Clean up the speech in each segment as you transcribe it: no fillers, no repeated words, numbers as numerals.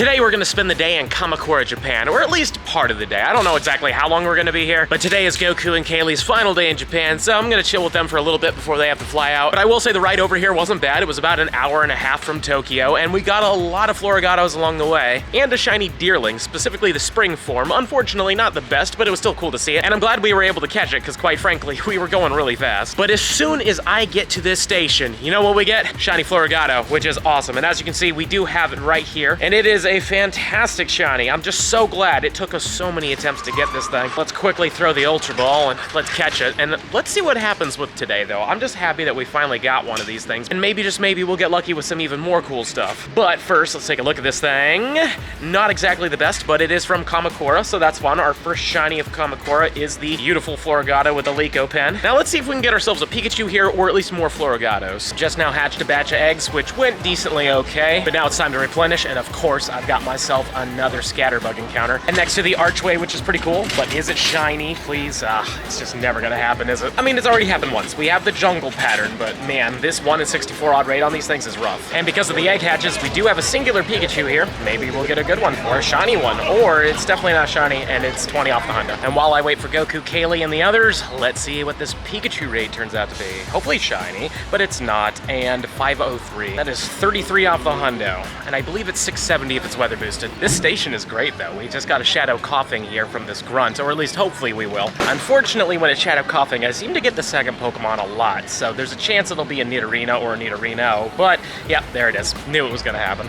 Today we're gonna spend the day in Kamakura, Japan, or at least part of the day. I don't know exactly how long we're gonna be here, but today is Goku and Kaylee's final day in Japan, so I'm gonna chill with them for a little bit before they have to fly out. But I will say the ride over here wasn't bad. It was about an hour and a half from Tokyo, and we got a lot of Florigatos along the way, and a shiny deerling, specifically the spring form. Unfortunately, not the best, but it was still cool to see it, and I'm glad we were able to catch it, because quite frankly, we were going really fast. But as soon as I get to this station, you know what we get? Shiny Florigato, which is awesome. And as you can see, we do have it right here, and it is a fantastic shiny. I'm just so glad it took us so many attempts to get this thing. Let's quickly throw the Ultra Ball and let's catch it. And let's see what happens with today, though. I'm just happy that we finally got one of these things, and maybe, just maybe, we'll get lucky with some even more cool stuff. But first, let's take a look at this thing. Not exactly the best, but it is from Kamakura, so that's fun. Our first shiny of Kamakura is the beautiful Florigato with the Lico pen. Now let's see if we can get ourselves a Pikachu here, or at least more Florigatos. Just now hatched a batch of eggs, which went decently okay, but now it's time to replenish, and of course, I've got myself another Scatterbug encounter. And next to the Archway, which is pretty cool, but is it shiny, please? It's just never gonna happen, is it? I mean, it's already happened once. We have the jungle pattern, but man, this 1 in 64 odd rate on these things is rough. And because of the egg hatches, we do have a singular Pikachu here. Maybe we'll get a good one, or a shiny one, or it's definitely not shiny, and it's 20 off the hundo. And while I wait for Goku, Kaylee, and the others, let's see what this Pikachu rate turns out to be. Hopefully shiny, but it's not, and 503. That is 33 off the hundo, and I believe it's 670 if it's weather boosted. This station is great, though. We just got a Shadow Coughing here from this grunt, or at least hopefully we will. Unfortunately, when it's Shadow Coughing, I seem to get the second Pokemon a lot, so there's a chance it'll be a Nidorino or a Nidorino, but yeah, there it is. Knew it was gonna happen.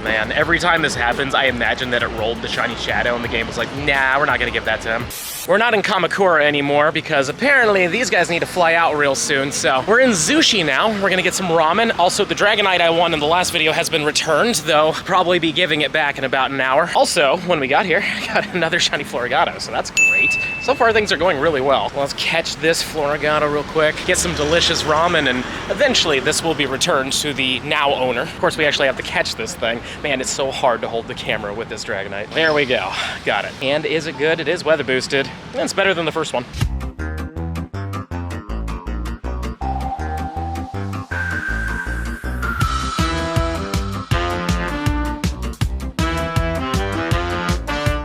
Man, every time this happens, I imagine that it rolled the shiny Shadow, and the game was like, nah, we're not gonna give that to him. We're not in Kamakura anymore because apparently these guys need to fly out real soon, so we're in Zushi now. We're gonna get some ramen. Also, the Dragonite I won in the last video has been returned, though probably be giving it back in about an hour. Also, when we got here, I got another shiny Florigato, so that's great. So far, things are going really well. Let's catch this Florigato real quick, get some delicious ramen, and eventually this will be returned to the now owner. Of course, we actually have to catch this thing. Man, it's so hard to hold the camera with this Dragonite. There we go, got it. And is it good? It is weather boosted. It's better than the first one.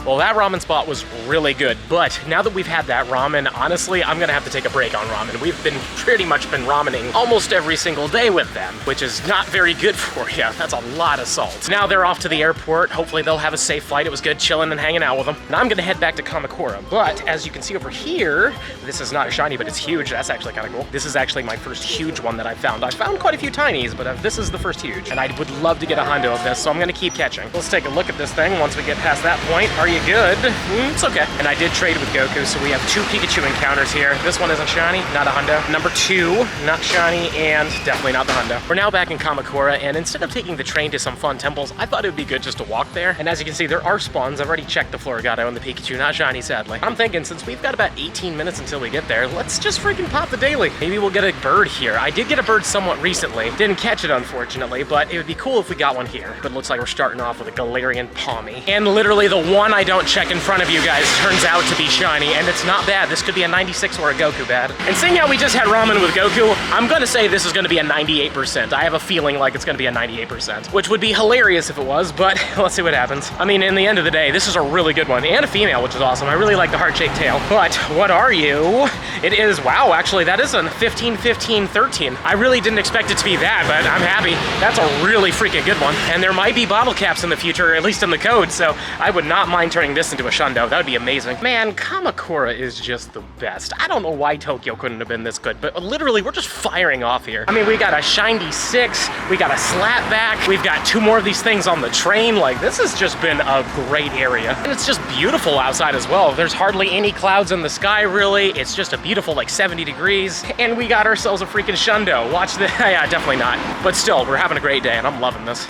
Well, that ramen spot was really good, but now that we've had that ramen, honestly, I'm gonna have to take a break on ramen. We've been pretty much been ramening almost every single day with them, which is not very good for you. That's a lot of salt. Now they're off to the airport. Hopefully they'll have a safe flight. It was good chilling and hanging out with them. Now I'm gonna head back to Kamakura, but as you can see over here, this is not a shiny, but it's huge. That's actually kind of cool. This is actually my first huge one that I've found. I found quite a few tinies, but this is the first huge, and I would love to get a hundo of this, so I'm gonna keep catching. Let's take a look at this thing once we get past that point. Are you good? It's okay. And I did trade with Goku, so we have 2 Pikachu encounters here. This one isn't shiny, not a hundo. Number 2, not shiny, and definitely not the hundo. We're now back in Kamakura, and instead of taking the train to some fun temples, I thought it would be good just to walk there. And as you can see, there are spawns. I've already checked the Florigato and the Pikachu, not shiny, sadly. I'm thinking, since we've got about 18 minutes until we get there, let's just freaking pop the daily. Maybe we'll get a bird here. I did get a bird somewhat recently. Didn't catch it, unfortunately, but it would be cool if we got one here. But it looks like we're starting off with a Galarian Palmy. And literally the one I don't check in front of you guys turns out to be shiny, and it's not bad. This could be a 96 or a Goku bad. And seeing how we just had ramen with Goku, I'm gonna say this is gonna be a 98%. I have a feeling like it's gonna be a 98%, which would be hilarious if it was, but let's see what happens. I mean, in the end of the day, this is a really good one, and a female, which is awesome. I really like the heart-shaped tail. But what are you? It is, wow, actually, that is a 15, 15, 13. I really didn't expect it to be that, but I'm happy. That's a really freaking good one. And there might be bottle caps in the future, at least in the code, so I would not mind turning this into a shundo. That would be amazing. Man, Kamakura is just the best. I don't know why Tokyo couldn't have been this good, but literally, we're just firing off here. I mean, we got a shiny 6, we got a slapback, we've got 2 more of these things on the train. Like, this has just been a great area. And it's just beautiful outside as well. There's hardly any clouds in the sky, really. It's just a beautiful, like, 70 degrees. And we got ourselves a freaking shundo. Watch this. Yeah, definitely not. But still, we're having a great day, and I'm loving this.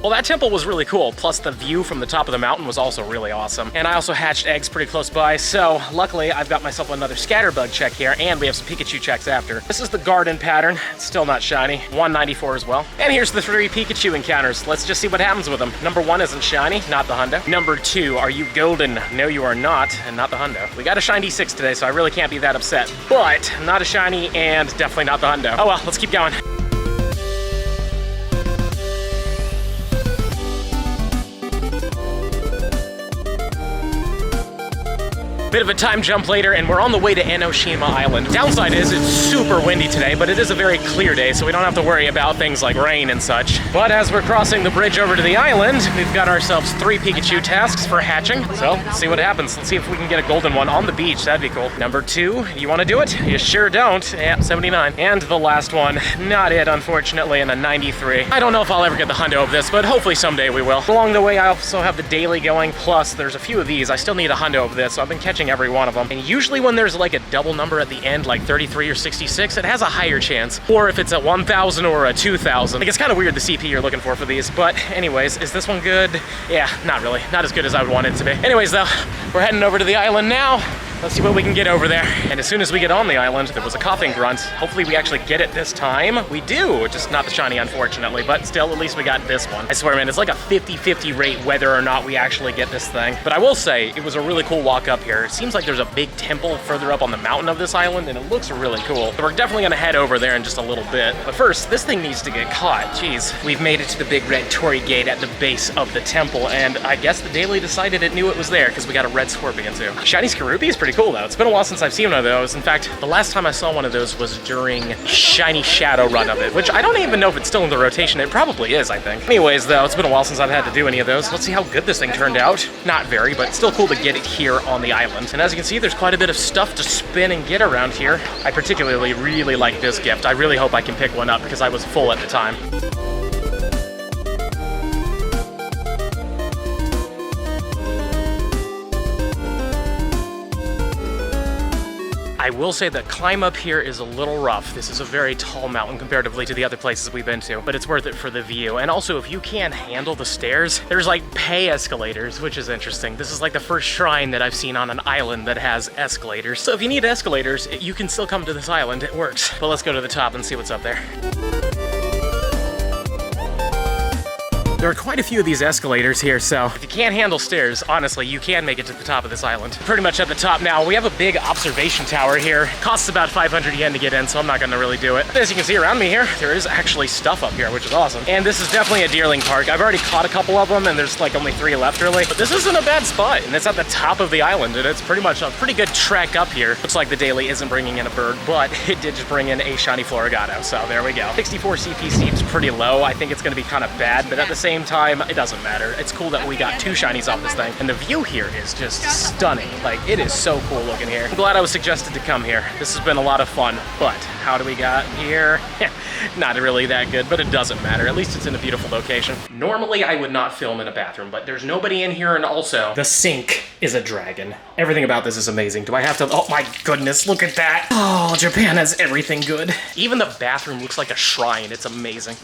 Well, that temple was really cool, plus the view from the top of the mountain was also really awesome. And I also hatched eggs pretty close by, so luckily I've got myself another scatterbug check here, and we have some Pikachu checks after. This is the garden pattern. It's still not shiny. 194 as well. And here's the 3 Pikachu encounters. Let's just see what happens with them. Number 1 isn't shiny, not the hundo. Number 2, are you golden? No, you are not, and not the hundo. We got a shiny 6 today, so I really can't be that upset. But not a shiny and definitely not the hundo. Oh well, let's keep going. Bit of a time jump later, and we're on the way to Enoshima Island. Downside is it's super windy today, but it is a very clear day, so we don't have to worry about things like rain and such. But as we're crossing the bridge over to the island, we've got ourselves 3 Pikachu tasks for hatching. So let's see what happens. Let's see if we can get a golden one on the beach. That'd be cool. Number 2, you want to do it? You sure don't. Yeah, 79. And the last one, not it, unfortunately, in a 93. I don't know if I'll ever get the hundo of this, but hopefully someday we will. Along the way, I also have the daily going, plus there's a few of these. I still need a hundo of this, so I've been catching every one of them. And usually when there's like a double number at the end, like 33 or 66, it has a higher chance. Or if it's a 1,000 or a 2,000. Like, it's kind of weird the CP you're looking for these. But anyways, is this one good? Yeah, not really. Not as good as I would want it to be. Anyways though, we're heading over to the island now. Let's see what we can get over there. And as soon as we get on the island, there was a coughing grunt. Hopefully we actually get it this time. We do, just not the shiny, unfortunately, but still, at least we got this one. I swear, man, it's like a 50-50 rate whether or not we actually get this thing. But I will say, it was a really cool walk up here. It seems like there's a big temple further up on the mountain of this island, and it looks really cool. So we're definitely gonna head over there in just a little bit. But first, this thing needs to get caught. Jeez, we've made it to the big red torii gate at the base of the temple, and I guess the daily decided it knew it was there because we got a red scorpion too. Shiny Skorupi is pretty cool though. It's been a while since I've seen one of those. In fact, the last time I saw one of those was during Shiny Shadow run of it, which I don't even know if it's still in the rotation. It probably is, I think. Anyways, though, it's been a while since I've had to do any of those. Let's see how good this thing turned out. Not very, but still cool to get it here on the island. And as you can see, there's quite a bit of stuff to spin and get around here. I particularly really like this gift. I really hope I can pick one up because I was full at the time. I will say the climb up here is a little rough. This is a very tall mountain comparatively to the other places we've been to, but it's worth it for the view. And also, if you can't handle the stairs, there's like pay escalators, which is interesting. This is like the first shrine that I've seen on an island that has escalators. So if you need escalators, you can still come to this island. It works. But let's go to the top and see what's up there. There are quite a few of these escalators here, so if you can't handle stairs, honestly, you can make it to the top of this island. Pretty much at the top now. We have a big observation tower here. It costs about 500 yen to get in, so I'm not gonna really do it. But as you can see around me here, there is actually stuff up here, which is awesome. And this is definitely a deerling park. I've already caught a couple of them, and there's like only 3 left really. But this isn't a bad spot, and it's at the top of the island, and it's pretty much a pretty good trek up here. Looks like the daily isn't bringing in a bird, but it did just bring in a shiny Floragato, so there we go. 64 CP seems pretty low. I think it's gonna be kind of bad, but at the same time, it doesn't matter. It's cool that we got 2 shinies off this thing, and the view here is just stunning. Like, it is so cool looking here. I'm glad I was suggested to come here. This has been a lot of fun, but how do we got here? Not really that good, but it doesn't matter. At least it's in a beautiful location. Normally, I would not film in a bathroom, but there's nobody in here, and also, the sink is a dragon. Everything about this is amazing. Do I have to? Oh my goodness, look at that. Oh, Japan has everything good. Even the bathroom looks like a shrine. It's amazing.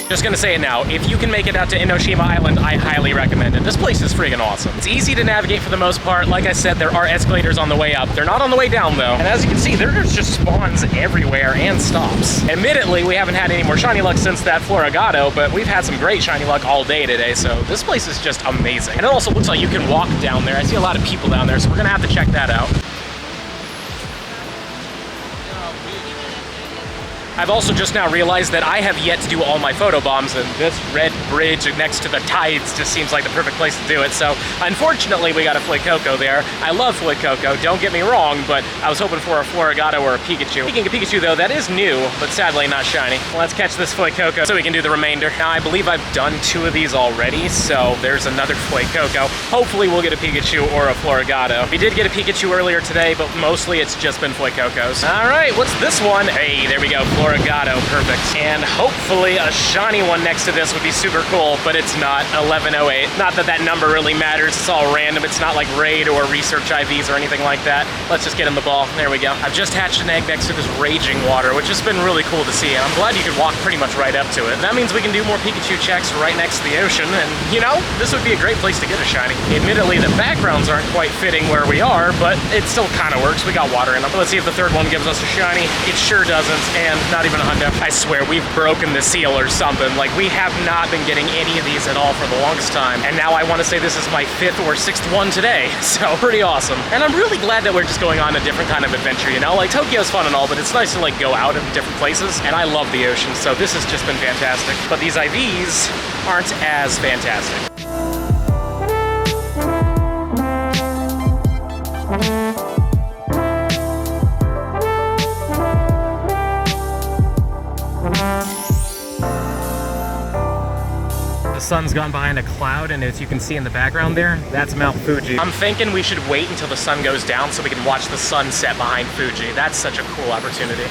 Just gonna say it now, if you can make it out to Enoshima Island, I highly recommend it. This place is freaking awesome. It's easy to navigate for the most part. Like I said, there are escalators on the way up. They're not on the way down though. And as you can see, there's just spawns everywhere and stops. Admittedly, we haven't had any more shiny luck since that Floragato, but we've had some great shiny luck all day today, so this place is just amazing. And it also looks like you can walk down there. I see a lot of people down there, so we're gonna have to check that out. I've also just now realized that I have yet to do all my photo bombs, and this red bridge next to the tides just seems like the perfect place to do it. So unfortunately, we got a Fuecoco there. I love Fuecoco, don't get me wrong, but I was hoping for a Floragato or a Pikachu. Speaking of Pikachu though, that is new, but sadly not shiny. Let's catch this Fuecoco so we can do the remainder. Now I believe I've done 2 of these already, so there's another Fuecoco. Hopefully we'll get a Pikachu or a Floragato. We did get a Pikachu earlier today, but mostly it's just been Fuecocos. All right, what's this one? Hey, there we go, Floragato. Florigato, perfect. And hopefully a shiny one next to this would be super cool, but it's not. 1108. Not that that number really matters, it's all random. It's not like raid or research IVs or anything like that. Let's just get in the ball. There we go. I've just hatched an egg next to this raging water, which has been really cool to see, and I'm glad you could walk pretty much right up to it. That means we can do more Pikachu checks right next to the ocean, and you know, this would be a great place to get a shiny. Admittedly, the backgrounds aren't quite fitting where we are, but it still kind of works. We got water in them. Let's see if the third one gives us a shiny. It sure doesn't, and not even a hundo. I swear, we've broken the seal or something. Like, we have not been getting any of these at all for the longest time, and now I want to say this is my 5th or 6th one today, so pretty awesome. And I'm really glad that we're just going on a different kind of adventure, you know? Like, Tokyo's fun and all, but it's nice to, like, go out in different places, and I love the ocean, so this has just been fantastic. But these IVs aren't as fantastic. The sun's gone behind a cloud, and as you can see in the background there, that's Mount Fuji. I'm thinking we should wait until the sun goes down so we can watch the sun set behind Fuji. That's such a cool opportunity.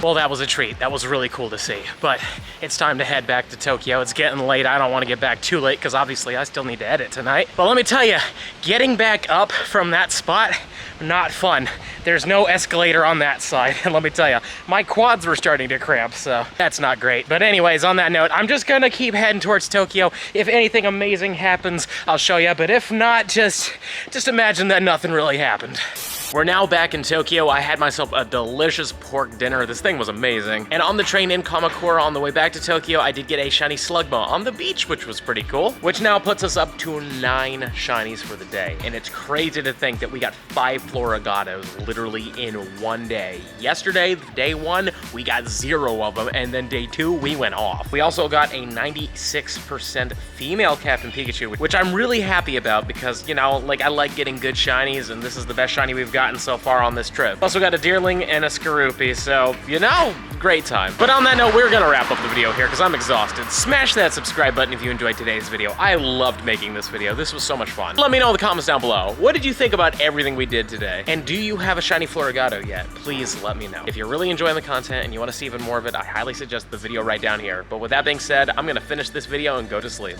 Well, that was a treat. That was really cool to see. But it's time to head back to Tokyo. It's getting late. I don't want to get back too late because obviously I still need to edit tonight. But let me tell you, getting back up from that spot, not fun. There's no escalator on that side. And let me tell you, my quads were starting to cramp, so that's not great. But anyways, on that note, I'm just gonna keep heading towards Tokyo. If anything amazing happens, I'll show you. But if not, just imagine that nothing really happened. We're now back in Tokyo. I had myself a delicious pork dinner. This thing was amazing. And on the train in Kamakura on the way back to Tokyo, I did get a shiny Slugma on the beach, which was pretty cool, which now puts us up to 9 shinies for the day. And it's crazy to think that we got 5 Florigatos literally in one day. Yesterday, day 1, we got 0 of them, and then day 2, we went off. We also got a 96% female Captain Pikachu, which I'm really happy about because, you know, like, I like getting good shinies, and this is the best shiny we've gotten so far on this trip. Also got a Deerling and a Skorupi, so, you know, great time. But on that note, we're gonna wrap up the video here because I'm exhausted. Smash that subscribe button if you enjoyed today's video. I loved making this video. This was so much fun. Let me know in the comments down below. What did you think about everything we did today? And do you have a shiny Florigato yet? Please let me know. If you're really enjoying the content and you want to see even more of it, I highly suggest the video right down here. But with that being said, I'm gonna finish this video and go to sleep.